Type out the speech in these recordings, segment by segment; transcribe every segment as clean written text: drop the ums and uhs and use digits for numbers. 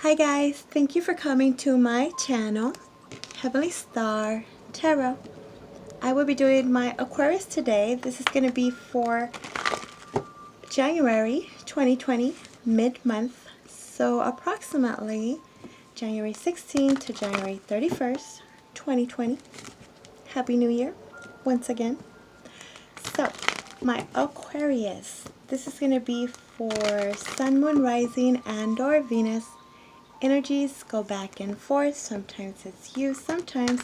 Hi guys, thank you for coming to my channel, Heavenly Star Tarot. I will be doing my Aquarius today. This is going to be for January 2020, mid-month. So approximately January 16th to January 31st, 2020. Happy New Year once again. So, my Aquarius. This is going to be for Sun, Moon, Rising, and or Venus. Energies go back and forth. Sometimes it's you, sometimes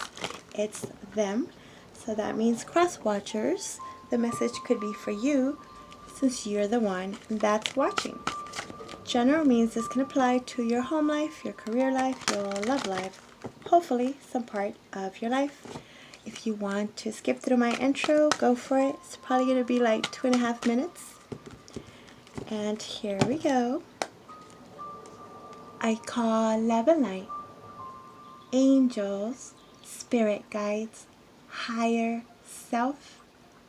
it's them. So that means cross watchers. The message could be for you since you're the one that's watching. General means this can apply to your home life, your career life, your love life, hopefully some part of your life. If you want to skip through my intro, go for it. It's probably going to be like 2.5 minutes. And here we go. I call love and light, angels, spirit guides, higher self,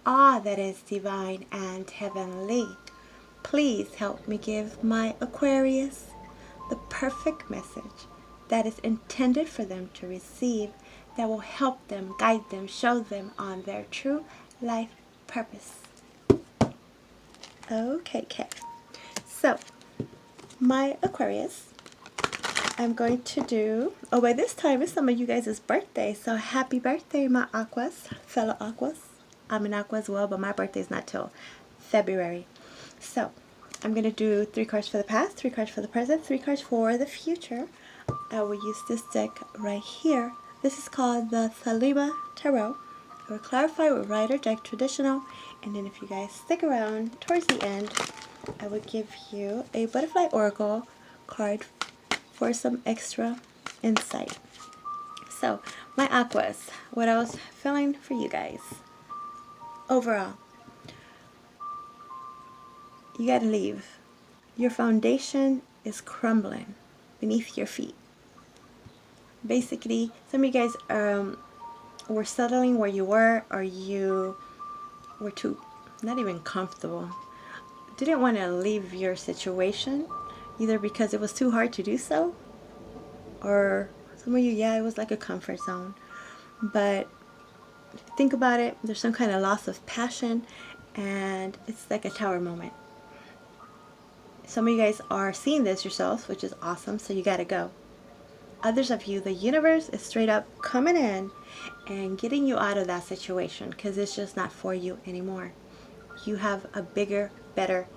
all that is divine and heavenly. Please help me give my Aquarius the perfect message that is intended for them to receive, that will help them, guide them, show them on their true life purpose. Okay. So, my Aquarius, I'm going to do, by this time it's some of you guys' birthday, so happy birthday, my Aquas, fellow Aquas. I'm an Aqua as well, but my birthday is not till February. So, I'm going to do 3 cards for the past, 3 cards for the present, 3 cards for the future. I will use this deck right here. This is called the Untitled Tarot. I will clarify with Rider Deck Traditional, and then if you guys stick around towards the end, I will give you a Butterfly Oracle card for some extra insight. So, my Aquas, what I was feeling for you guys. Overall, you gotta leave. Your foundation is crumbling beneath your feet. Basically, some of you guys were settling where you were, or you were too, not even comfortable. Didn't want to leave your situation, either because it was too hard to do so, or some of you, yeah, it was like a comfort zone. But think about it, there's some kind of loss of passion, and it's like a tower moment. Some of you guys are seeing this yourselves, which is awesome, so you gotta go. Others of you, the universe is straight up coming in and getting you out of that situation because it's just not for you anymore. You have a bigger, better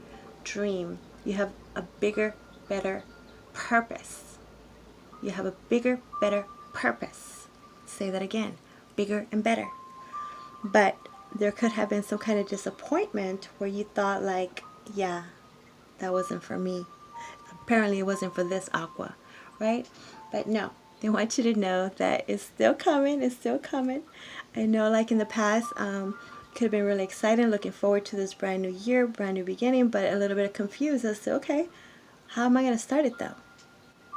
dream. You have a bigger, better purpose. You have a bigger, better purpose. Say that again. Bigger and better. But there could have been some kind of disappointment where you thought like, yeah, that wasn't for me. Apparently it wasn't for this Aqua, right? But no, they want you to know that it's still coming. It's still coming. I know, like in the past, could have been really exciting, looking forward to this brand new year, brand new beginning, but a little bit confused as to, okay, how am I going to start it though?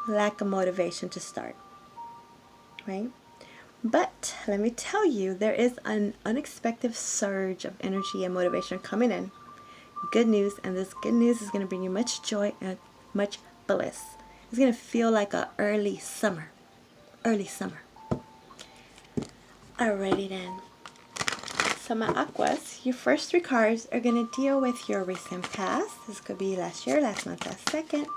Lack of motivation to start, right? But let me tell you, there is an unexpected surge of energy and motivation coming in. Good news, and this good news is going to bring you much joy and much bliss. It's going to feel like an early summer. Early summer. Alrighty then. So my Aquas, your first 3 cards are going to deal with your recent past. This could be last year, last month, last second. It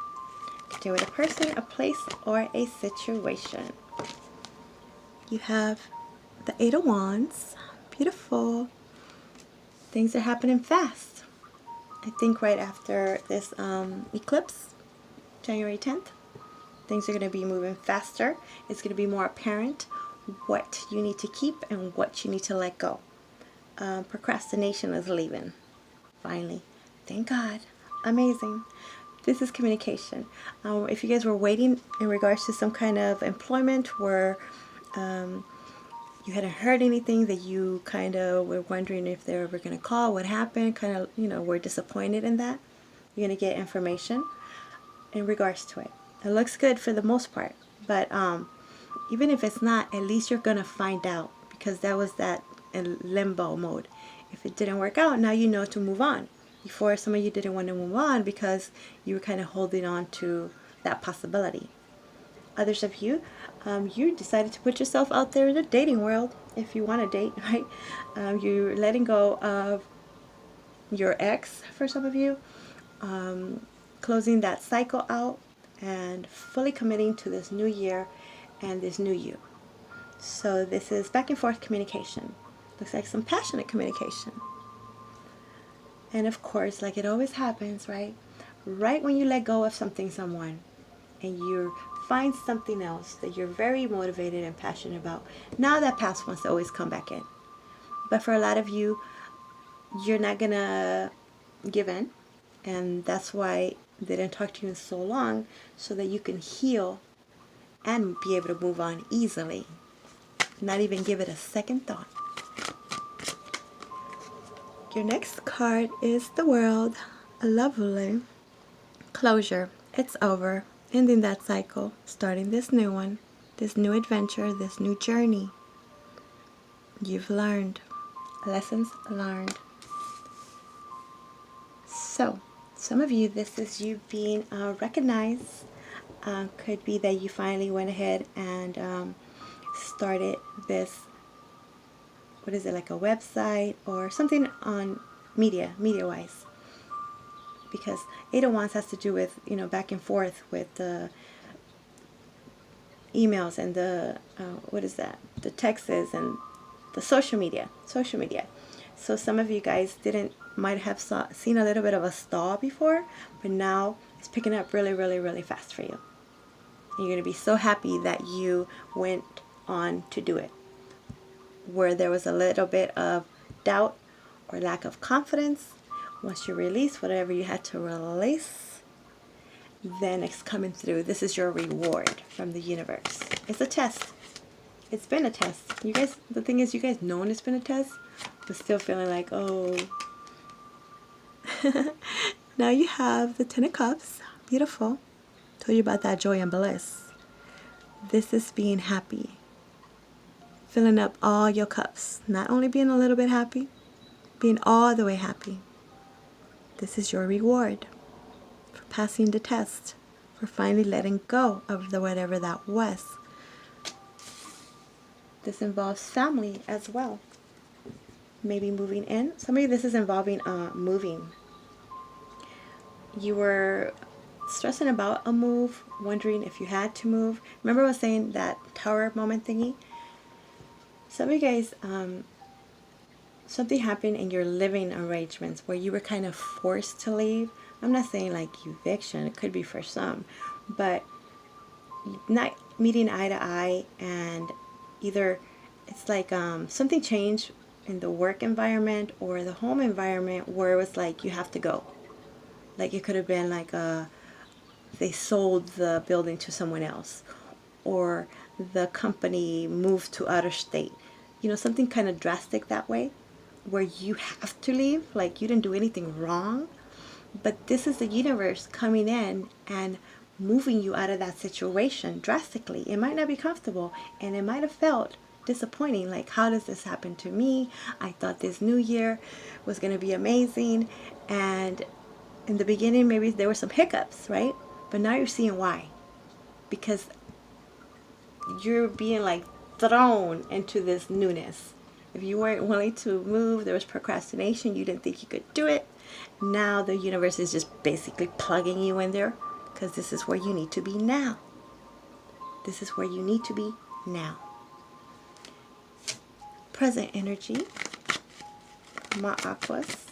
could deal with a person, a place, or a situation. You have the 8 of Wands. Beautiful. Things are happening fast. I think right after this eclipse, January 10th, things are going to be moving faster. It's going to be more apparent what you need to keep and what you need to let go. Procrastination is leaving. Finally. Thank God. Amazing. This is communication. If you guys were waiting in regards to some kind of employment where you hadn't heard anything, that you kind of were wondering if they were ever going to call, what happened, kind of, were disappointed in that, you're going to get information in regards to it. It looks good for the most part, but even if it's not, at least you're going to find out, because that was that in limbo mode. If it didn't work out, now you know to move on. Before, some of you didn't want to move on because you were kind of holding on to that possibility. others of you, you decided to put yourself out there in the dating world. If you want to date, right? You're letting go of your ex for some of you, closing that cycle out and fully committing to this new year and this new you. So this is back and forth communication. Looks like some passionate communication. And of course, like it always happens, right? Right when you let go of something, someone, and you find something else that you're very motivated and passionate about, now that past wants to always come back in. But for a lot of you, you're not gonna give in, and that's why they didn't talk to you in so long, so that you can heal and be able to move on easily. Not even give it a second thought. Your next card is the World. A lovely closure. It's over. Ending that cycle. Starting this new one. This new adventure. This new journey. You've learned. Lessons learned. So, some of you, this is you being recognized. Could be that you finally went ahead and started this, what is it, like a website or something on media-wise. Because Eight of Wands has to do with, back and forth with the emails and the, what is that, the texts and the social media. So some of you guys might have seen a little bit of a stall before, but now it's picking up really, really, really fast for you. You're going to be so happy that you went on to do it. Where there was a little bit of doubt or lack of confidence, once you release whatever you had to release, then it's coming through. This is your reward from the universe. It's a test. It's been a test. You guys, the thing is, you guys know it's been a test, but still feeling like, oh. Now you have the Ten of Cups. Beautiful. Told you about that joy and bliss. This is being happy. Filling up all your cups. Not only being a little bit happy, being all the way happy. This is your reward for passing the test, for finally letting go of whatever that was. This involves family as well. Maybe moving in. Some of you, this is involving moving. You were stressing about a move, wondering if you had to move. Remember I was saying that tower moment thingy? Some of you guys, something happened in your living arrangements where you were kind of forced to leave. I'm not saying like eviction, it could be for some, but not meeting eye to eye, and either it's like something changed in the work environment or the home environment where it was like you have to go. Like it could have been like they sold the building to someone else, or the company moved to outer state. Something kind of drastic that way, where you have to leave, like you didn't do anything wrong, but this is the universe coming in and moving you out of that situation drastically. It might not be comfortable, and it might have felt disappointing, like, how does this happen to me? I thought this new year was going to be amazing, and in the beginning maybe there were some hiccups, right? But now you're seeing why. Because you're being like thrown into this newness. If you weren't willing to move, there was procrastination, you didn't think you could do it. Now the universe is just basically plugging you in there, because this is where you need to be now. This is where you need to be now. Present energy, my Aquarius,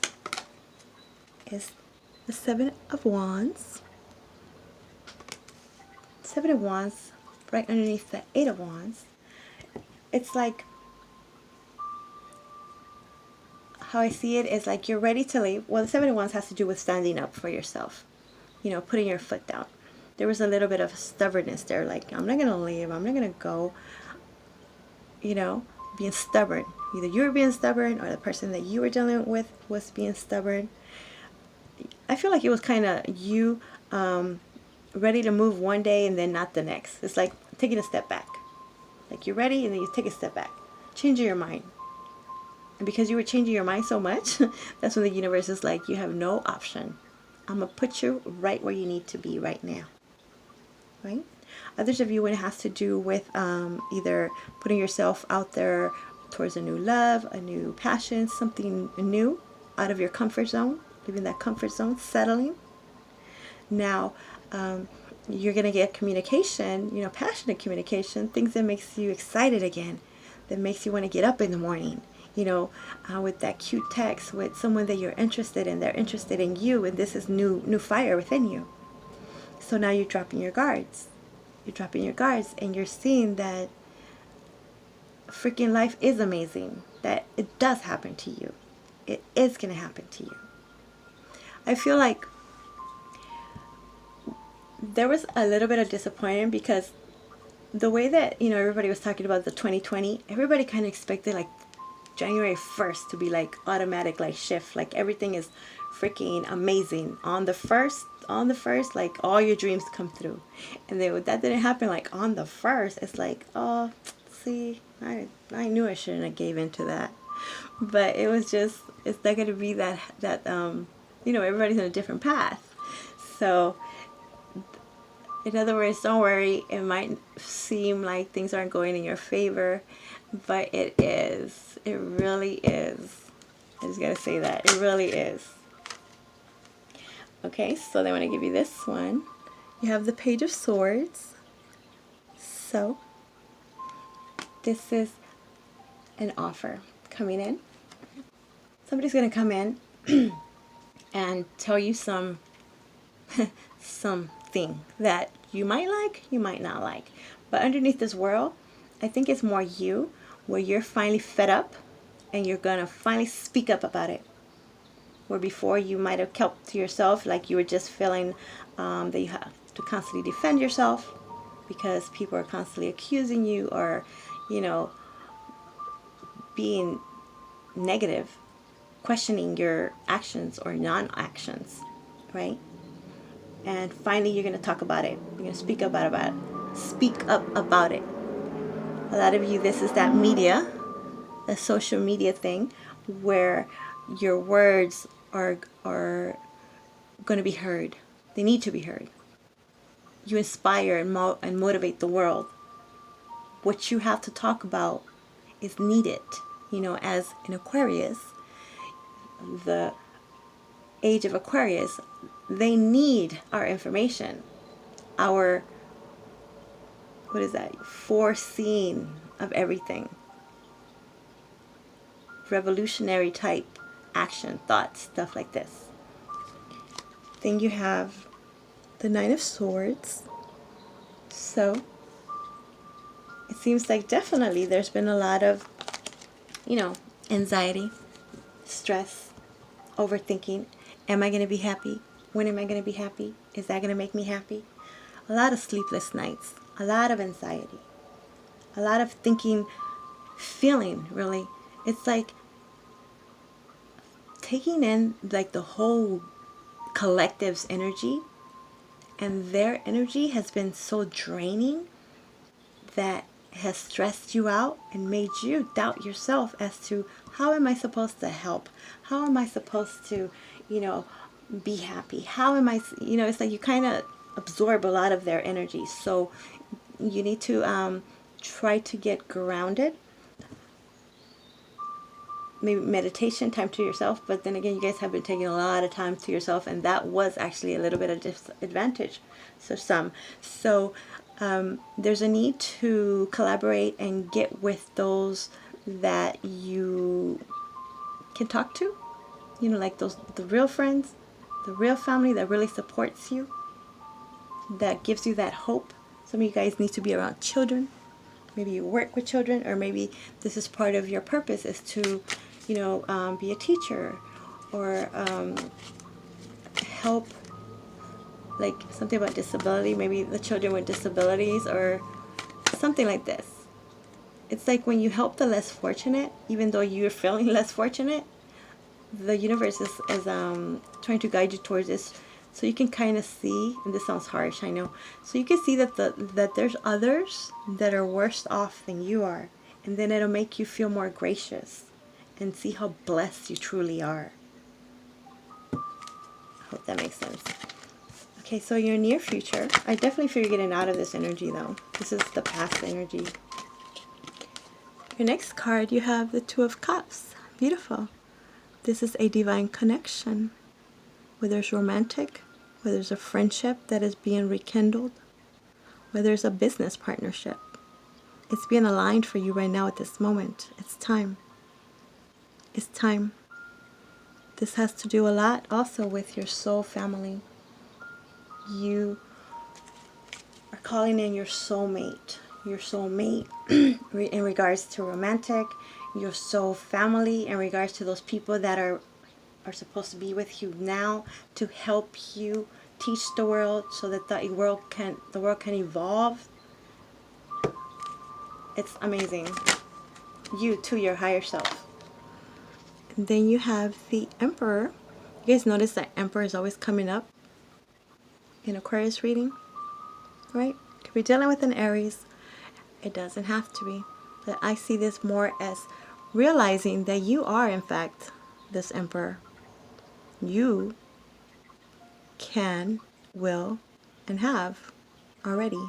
is the Seven of Wands. Seven of Wands right underneath the Eight of Wands. It's like, how I see it is like you're ready to leave. Well, the Seven of Wands has to do with standing up for yourself, putting your foot down. There was a little bit of stubbornness there, like, I'm not going to leave, I'm not going to go, being stubborn. Either you were being stubborn or the person that you were dealing with was being stubborn. I feel like it was kind of you ready to move one day and then not the next. It's like taking a step back. Like you're ready and then you take a step back. Changing your mind. And because you were changing your mind so much, that's when the universe is like, you have no option. I'm going to put you right where you need to be right now. Right? Others of you, when it has to do with either putting yourself out there towards a new love, a new passion, something new, out of your comfort zone, leaving that comfort zone, settling. Now, you're going to get communication, passionate communication, things that makes you excited again, that makes you want to get up in the morning, with that cute text with someone that you're interested in, they're interested in you, and this is new fire within you. So now you're dropping your guards. You're dropping your guards, and you're seeing that freaking life is amazing, that it does happen to you. It is going to happen to you. I feel like there was a little bit of disappointment because the way that, everybody was talking about the 2020, everybody kind of expected like January 1st to be like automatic, like shift, like everything is freaking amazing. On the first, like all your dreams come through. And then that didn't happen like on the first. It's like, oh, see, I knew I shouldn't have gave into that. But it was just, it's not going to be that everybody's on a different path. So, in other words, don't worry. It might seem like things aren't going in your favor, but it is. It really is. I just gotta say that. It really is. Okay, so then when I give you this one, you have the Page of Swords. So, this is an offer coming in. Somebody's gonna come in and tell you something that you might like, you might not like. But underneath this world, I think it's more you, where you're finally fed up and you're going to finally speak up about it. Where before you might have kept to yourself, like you were just feeling that you have to constantly defend yourself because people are constantly accusing you or, being negative, questioning your actions or non-actions, right? And finally you're going to talk about it. You're going to speak up about it. Speak up about it. A lot of you, this is that media, a social media thing, where your words are going to be heard. They need to be heard. You inspire and motivate the world. What you have to talk about is needed. As in Aquarius, the age of Aquarius, they need our information, our, foreseeing of everything, revolutionary type action, thoughts, stuff like this. Then you have the Nine of Swords. So it seems like definitely there's been a lot of, anxiety, stress, overthinking. Am I going to be happy? When am I going to be happy? Is that going to make me happy? A lot of sleepless nights, a lot of anxiety, a lot of thinking, feeling, really. It's like taking in like the whole collective's energy, and their energy has been so draining that has stressed you out and made you doubt yourself as to how am I supposed to help? How am I supposed to, be happy? How am I, it's like you kind of absorb a lot of their energy. So you need to try to get grounded. Maybe meditation, time to yourself. But then again, you guys have been taking a lot of time to yourself, and that was actually a little bit of disadvantage. So there's a need to collaborate and get with those that you can talk to. Like the real friends, the real family that really supports you, that gives you that hope. Some of you guys need to be around children. Maybe you work with children, or maybe this is part of your purpose is to, be a teacher or help, like something about disability, maybe the children with disabilities or something like this. It's like when you help the less fortunate, even though you're feeling less fortunate, the universe is trying to guide you towards this, so you can kind of see, and this sounds harsh, I know, so you can see that there's others that are worse off than you are, and then it'll make you feel more gracious and see how blessed you truly are. I hope that makes sense. Okay, so your near future, I definitely feel you're getting out of this energy though. This is the past energy. Your next card, you have the Two of Cups. Beautiful. This is a divine connection. Whether it's romantic, whether it's a friendship that is being rekindled, whether it's a business partnership. It's being aligned for you right now at this moment. It's time. It's time. This has to do a lot also with your soul family. You are calling in your soulmate. Your soulmate in regards to romantic, your soul family in regards to those people that are supposed to be with you now to help you teach the world so that the world can evolve. It's amazing. You to your higher self. And then you have the Emperor. You guys notice that Emperor is always coming up in Aquarius reading, right? Could be dealing with an Aries. It doesn't have to be. But I see this more as realizing that you are, in fact, this Emperor. You can, will, and have already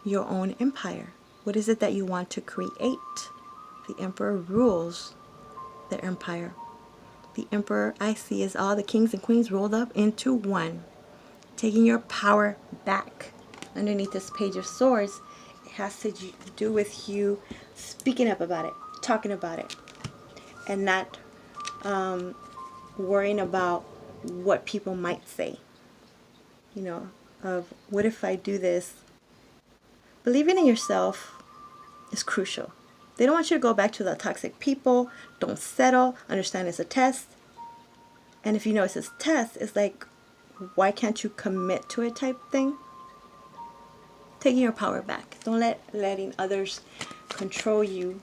your own empire. What is it that you want to create? The Emperor rules the empire. The Emperor, I see, is all the kings and queens rolled up into one. Taking your power back. Underneath this Page of Swords, it has to do with you speaking up about it, talking about it, and not worrying about what people might say. You know, of what if I do this? Believing in yourself is crucial. They don't want you to go back to the toxic people. Don't settle. Understand it's a test. And if you know it's a test, it's like, why can't you commit to it type thing? Taking your power back. Don't letting others control you.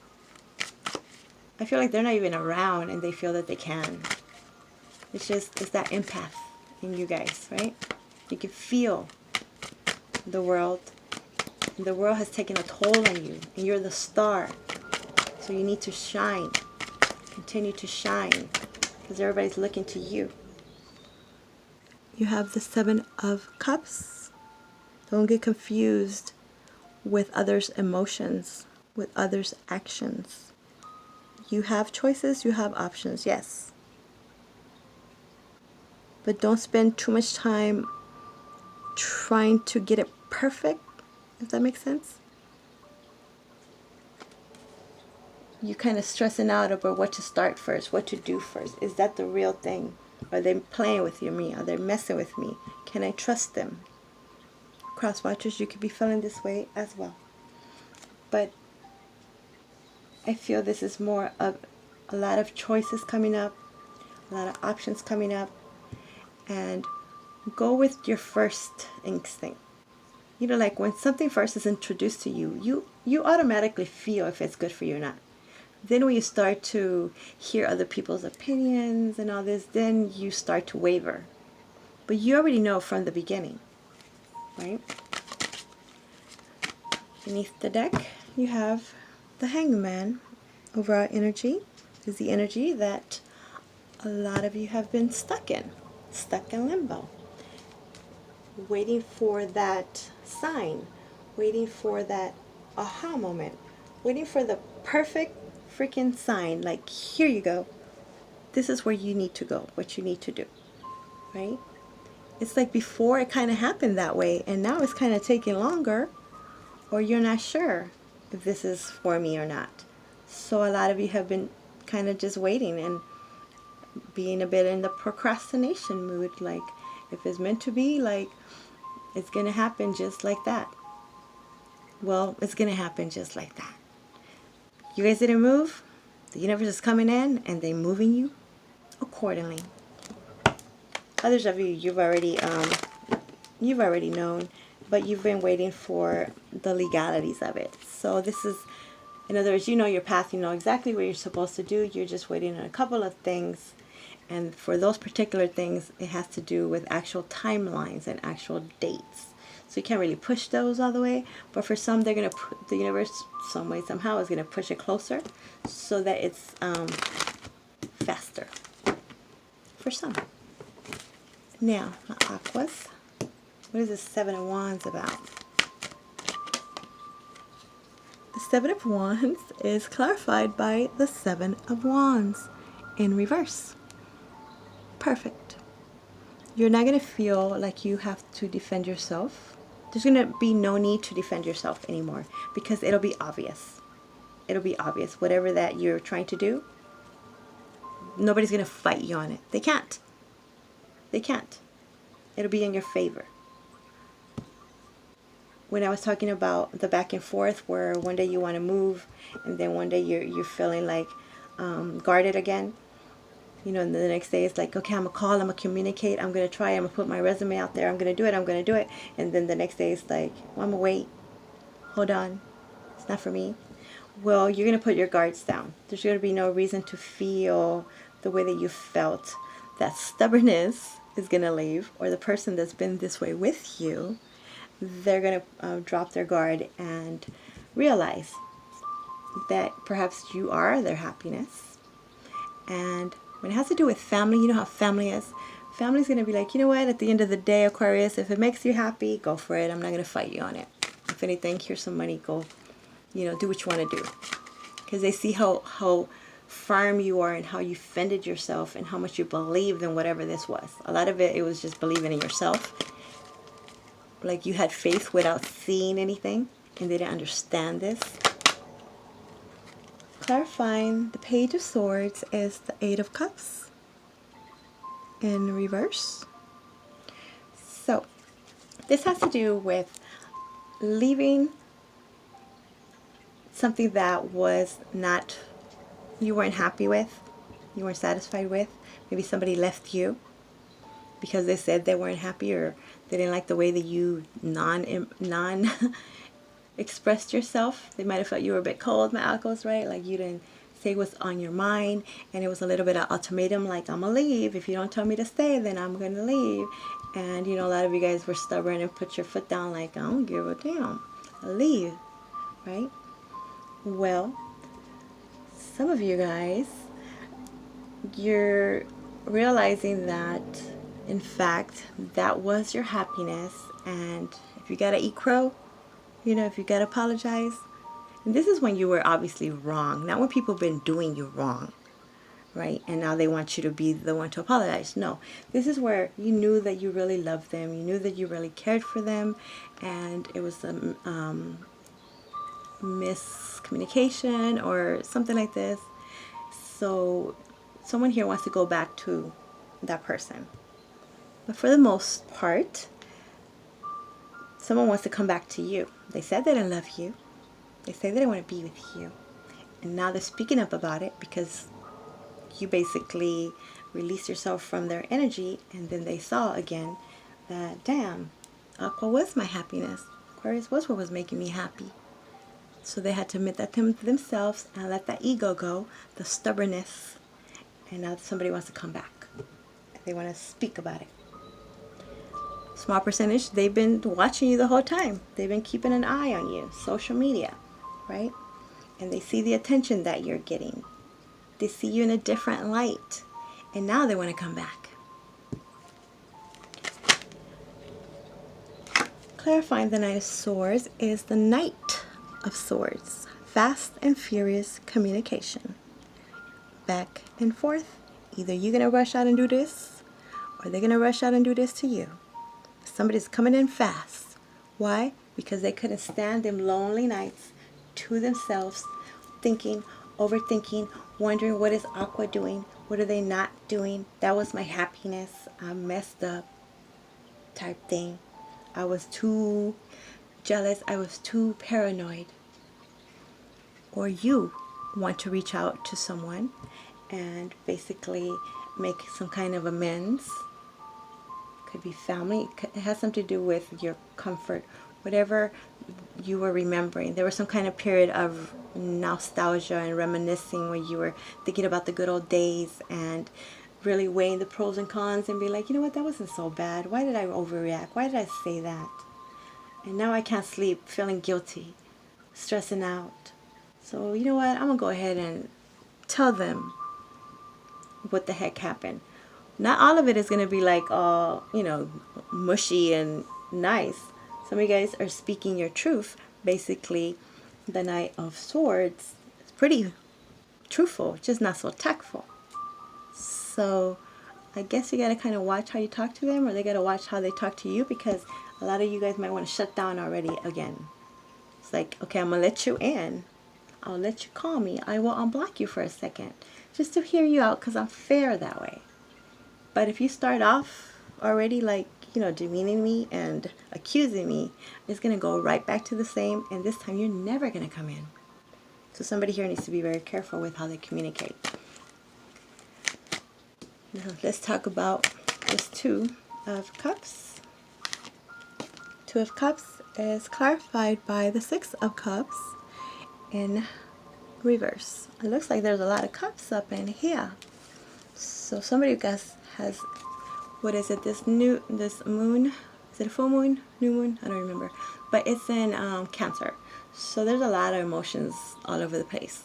I feel like they're not even around and they feel that they can. It's that empath in you guys, right? You can feel the world. The world has taken a toll on you. And you're the star. So you need to shine. Continue to shine. Because everybody's looking to you. You have the Seven of Cups. Don't get confused with others' emotions, with others' actions. You have choices, you have options, yes. But don't spend too much time trying to get it perfect, if that makes sense. You kind of stressing out about what to start first, what to do first. Is that the real thing? Are they playing with me? Are they messing with me? Can I trust them? Cross watchers, you could be feeling this way as well. But I feel this is more of a lot of choices coming up, a lot of options coming up, and go with your first instinct. You know, like when something first is introduced to you, you automatically feel if it's good for you or not. Then when you start to hear other people's opinions and all this, then you start to waver. But you already know from the beginning, right? Beneath the deck, you have the Hangman. Overall energy is the energy that a lot of you have been stuck in limbo. Waiting for that sign, waiting for that aha moment, waiting for the perfect freaking sign, like, here you go, this is where you need to go, what you need to do, right? It's like before it kind of happened that way, and now it's kind of taking longer, or you're not sure if this is for me or not. So a lot of you have been kind of just waiting and being a bit in the procrastination mood, like, if it's meant to be, like, it's going to happen just like that. Well, it's going to happen just like that. You guys didn't move. The universe is coming in and they're moving you accordingly. Others of you, you've already known, but you've been waiting for the legalities of it. So this is, in other words, you know your path, you know exactly what you're supposed to do. You're just waiting on a couple of things. And for those particular things, it has to do with actual timelines and actual dates. So you can't really push those all the way. But for some, they're going to put, the universe, some way, somehow, is going to push it closer so that it's faster. For some. Now, my aquas. What is the Seven of Wands about? The Seven of Wands is clarified by the Seven of Wands in reverse. Perfect. You're not going to feel like you have to defend yourself. There's going to be no need to defend yourself anymore because it'll be obvious. It'll be obvious. Whatever that you're trying to do, nobody's going to fight you on it. They can't. They can't. It'll be in your favor. When I was talking about the back and forth, where one day you want to move and then one day you're feeling like guarded again, you know, and the next day it's like, okay, I'm going to call, I'm going to communicate, I'm going to try, I'm going to put my resume out there, I'm going to do it, I'm going to do it. And then the next day it's like, well, I'm going to wait. Hold on. It's not for me. Well, you're going to put your guards down. There's going to be no reason to feel the way that you felt. That stubbornness is going to leave, or the person that's been this way with you, they're going to drop their guard and realize that perhaps you are their happiness. And when it has to do with family, you know how family is. Family's going to be like, you know what, at the end of the day, Aquarius, if it makes you happy, go for it. I'm not going to fight you on it. If anything, here's some money, go, you know, do what you want to do. Because they see how firm you are and how you fended yourself and how much you believed in whatever this was. A lot of it was just believing in yourself. Like you had faith without seeing anything, and they didn't understand this. Clarifying the Page of Swords is the Eight of Cups in reverse. So this has to do with leaving something that was not, you weren't happy with, you weren't satisfied with. Maybe somebody left you because they said they weren't happy, or they didn't like the way that you non expressed yourself. They might have felt you were a bit cold, my algos, right? Like you didn't say what's on your mind, and it was a little bit of ultimatum, like, I'm gonna leave. If you don't tell me to stay, then I'm gonna leave. And you know, a lot of you guys were stubborn and put your foot down, like, I don't give a damn, I'll leave, right? Well, some of you guys, you're realizing that in fact that was your happiness, and if you gotta eat crow, you know, if you gotta apologize, and this is when you were obviously wrong, not when people have been doing you wrong, right? And now they want you to be the one to apologize. No, this is where you knew that you really loved them, you knew that you really cared for them, and it was a miscommunication or something like this. So someone here wants to go back to that person. But for the most part, someone wants to come back to you. They said they didn't love you. They say they didn't want to be with you. And now they're speaking up about it because you basically released yourself from their energy, and then they saw again that, damn, Aqua was my happiness. Aquarius was what was making me happy. So they had to admit that to themselves and let that ego go, the stubbornness. And now somebody wants to come back. They want to speak about it. Small percentage, they've been watching you the whole time. They've been keeping an eye on you, social media, right? And they see the attention that you're getting. They see you in a different light. And now they want to come back. Clarifying the Knight of Swords is the Knight of Swords. Fast and furious communication. Back and forth. Either you're going to rush out and do this, or they're going to rush out and do this to you. Somebody's coming in fast. Why? Because they couldn't stand them lonely nights to themselves, thinking, overthinking, wondering, what is Aqua doing? What are they not doing? That was my happiness. I'm messed up type thing. I was too jealous. I was too paranoid. Or you want to reach out to someone and basically make some kind of amends. Could be family. It has something to do with your comfort. Whatever you were remembering. There was some kind of period of nostalgia and reminiscing where you were thinking about the good old days and really weighing the pros and cons and be like, you know what, that wasn't so bad. Why did I overreact? Why did I say that? And now I can't sleep, feeling guilty, stressing out. So you know what, I'm going to go ahead and tell them what the heck happened. Not all of it is going to be like, you know, mushy and nice. Some of you guys are speaking your truth. Basically, the Knight of Swords is pretty truthful, just not so tactful. So I guess you gotta kind of watch how you talk to them, or they gotta watch how they talk to you, because a lot of you guys might want to shut down already again. It's like, okay, I'm gonna let you in. I'll let you call me. I will unblock you for a second, just to hear you out, because I'm fair that way. But if you start off already like, demeaning me and accusing me, it's gonna go right back to the same, and this time you're never gonna come in. So somebody here needs to be very careful with how they communicate. Now let's talk about this Two of Cups. Two of Cups is clarified by the Six of Cups in reverse. It looks like there's a lot of cups up in here. So somebody has, what is it, this moon, is it a full moon, new moon? I don't remember. But it's in Cancer. So there's a lot of emotions all over the place.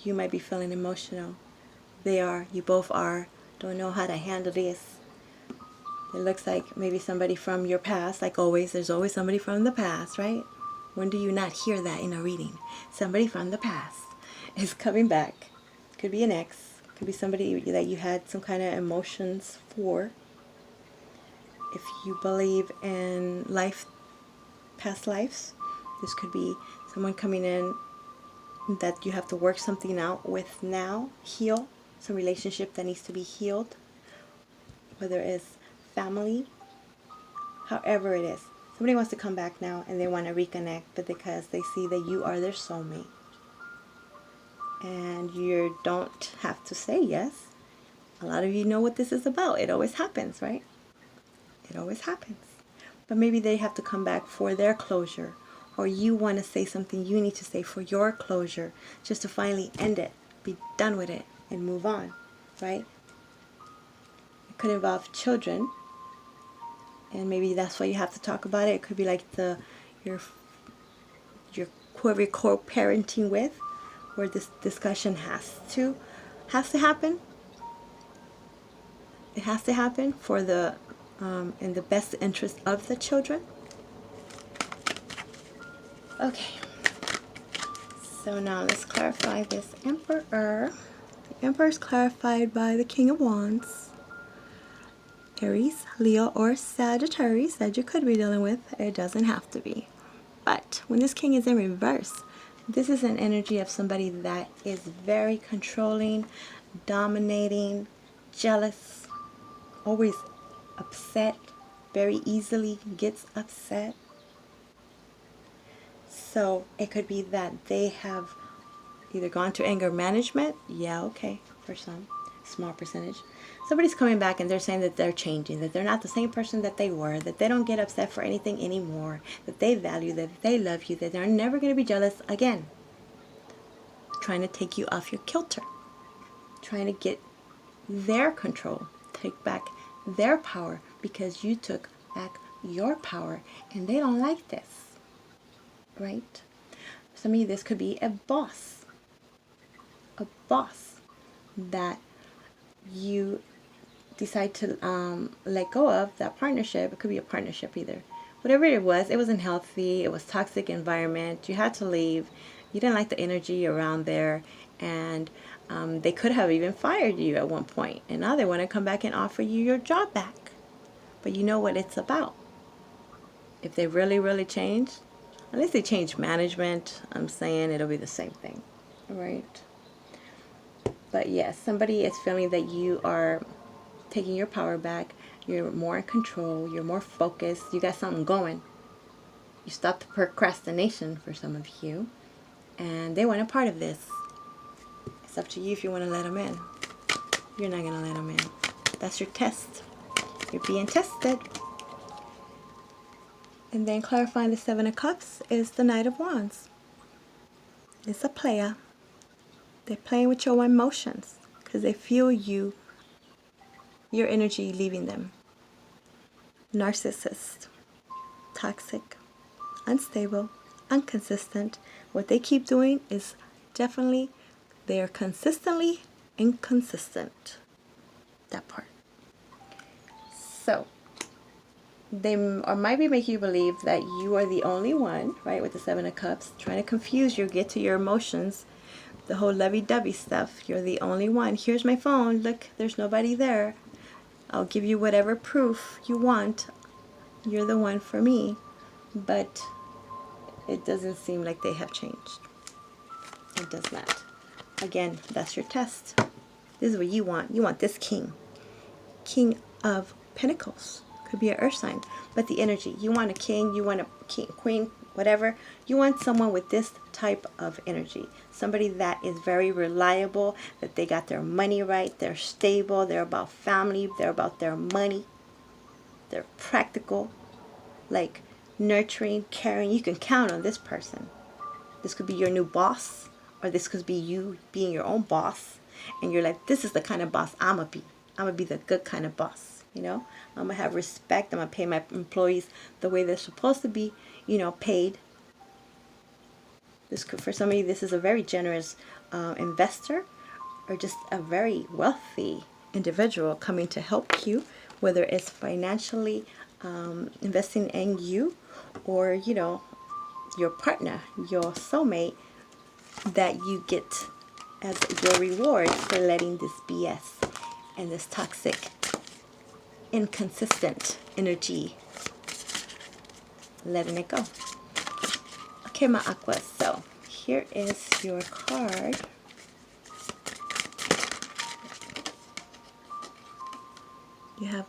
You might be feeling emotional. They are, you both are, don't know how to handle this. It looks like maybe somebody from your past, like always, there's always somebody from the past, right? When do you not hear that in a reading? Somebody from the past is coming back. Could be an ex, could be somebody that you had some kind of emotions for. If you believe in life, past lives, this could be someone coming in that you have to work something out with now, heal, some relationship that needs to be healed, whether it's family, however it is. Somebody wants to come back now and they want to reconnect, but because they see that you are their soulmate. And you don't have to say yes. A lot of you know what this is about. It always happens, right? It always happens. But maybe they have to come back for their closure, or you want to say something you need to say for your closure, just to finally end it, be done with it, and move on, right? It could involve children, and maybe that's why you have to talk about it. It could be like your whoever you're co-parenting with, where this discussion has to happen. It has to happen for the in the best interest of the children. Okay, so now let's clarify this Emperor. The Emperor is clarified by the King of Wands. Aries, Leo, or Sagittarius that you could be dealing with. It doesn't have to be. But when this King is in reverse, this is an energy of somebody that is very controlling, dominating, jealous, always upset, very easily gets upset. So it could be that they have either gone to anger management, yeah, okay, for some, small percentage. Somebody's coming back and they're saying that they're changing, that they're not the same person that they were, that they don't get upset for anything anymore, that they value, that they love you, that they're never going to be jealous again. Trying to take you off your kilter. Trying to get their control, take back their power, because you took back your power and they don't like this, right? Some of you, this could be a boss that you decide to let go of, that partnership. It could be a partnership either. Whatever it wasn't healthy, it was toxic environment, you had to leave, you didn't like the energy around there, and they could have even fired you at one point, and now they want to come back and offer you your job back. But you know what it's about. If they really changed, unless they change management, I'm saying it'll be the same thing, right? But yes, somebody is feeling that you are taking your power back, you're more in control, you're more focused, you got something going. You stopped the procrastination for some of you, and they want a part of this. It's up to you if you want to let them in. You're not going to let them in. That's your test. You're being tested. And then clarifying the Seven of Cups is the Knight of Wands. It's a player. They're playing with your emotions because they feel your energy leaving them. Narcissist. Toxic. Unstable. Inconsistent. What they keep doing is definitely, they are consistently inconsistent. That part. So, they or might be making you believe that you are the only one, right, with the Seven of Cups, trying to confuse you, get to your emotions, the whole lovey-dovey stuff. You're the only one. Here's my phone. Look, there's nobody there. I'll give you whatever proof you want. You're the one for me. But it doesn't seem like they have changed. It does not. Again, that's your test. This is what you want. You want this king. King of Pentacles. Could be an earth sign. But the energy. You want a king. You want a king, queen, whatever. You want someone with this type of energy. Somebody that is very reliable. That they got their money right. They're stable. They're about family. They're about their money. They're practical. Like nurturing, caring. You can count on this person. This could be your new boss. Or this could be you being your own boss. And you're like, this is the kind of boss I'm going to be. I'm going to be the good kind of boss, you know. I'm going to have respect. I'm going to pay my employees the way they're supposed to be, you know, paid. This could, for some of you, this is a very generous investor or just a very wealthy individual coming to help you, whether it's financially investing in you or, you know, your partner, your soulmate that you get as your reward for letting this BS and this toxic, inconsistent energy, letting it go. Okay, my Aqua, so here is your card. You have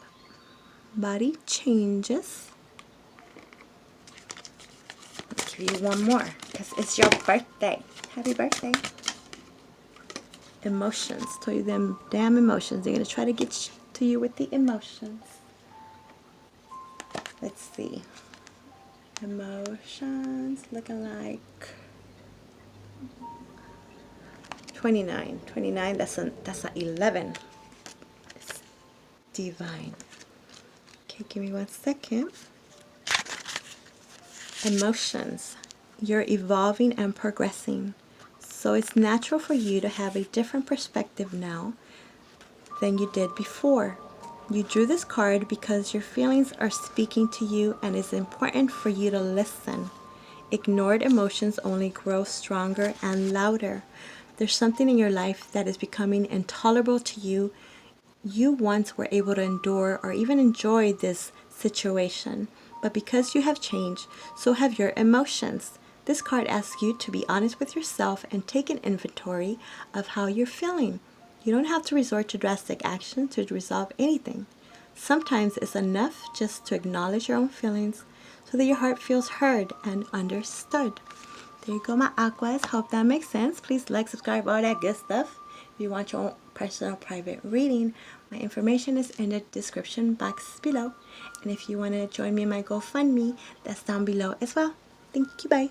body changes. I'll give you one more because it's your birthday. Happy birthday. Emotions. Told you them damn emotions. They're going to try to get to you with the emotions. Let's see. Emotions looking like 29. 29, that's an 11. It's divine. Okay, give me 1 second. Emotions. You're evolving and progressing. So it's natural for you to have a different perspective now than you did before. You drew this card because your feelings are speaking to you and it's important for you to listen. Ignored emotions only grow stronger and louder. There's something in your life that is becoming intolerable to you. You once were able to endure or even enjoy this situation, but because you have changed, so have your emotions. This card asks you to be honest with yourself and take an inventory of how you're feeling. You don't have to resort to drastic action to resolve anything. Sometimes it's enough just to acknowledge your own feelings so that your heart feels heard and understood. There you go, my Aquas. Hope that makes sense. Please like, subscribe, all that good stuff. If you want your own personal private reading, my information is in the description box below. And if you want to join me in my GoFundMe, that's down below as well. Thank you, bye.